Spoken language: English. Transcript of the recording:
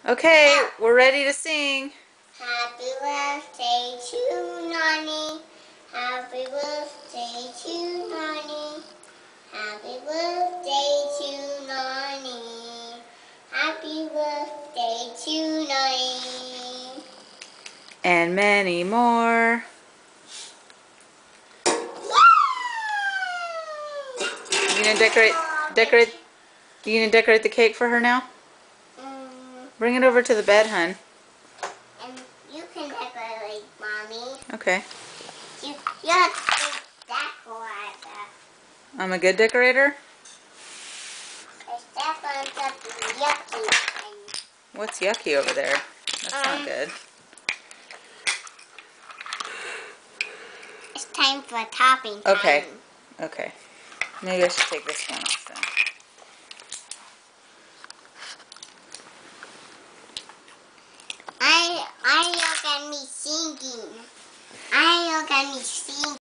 Okay, we're ready to sing. Happy birthday to Nani. Happy birthday to Nani. Happy birthday to Nani. Happy birthday to Nani. And many more. You gonna decorate you gonna decorate the cake for her now? Bring it over to the bed, hun. And you can decorate, Mommy. Okay. You're a good decorator. I'm a good decorator? There's definitely something yucky. What's yucky over there? That's not good. It's time for topping time. Okay. Okay. Maybe I should take this one off then. I look at me singing. I look at me singing.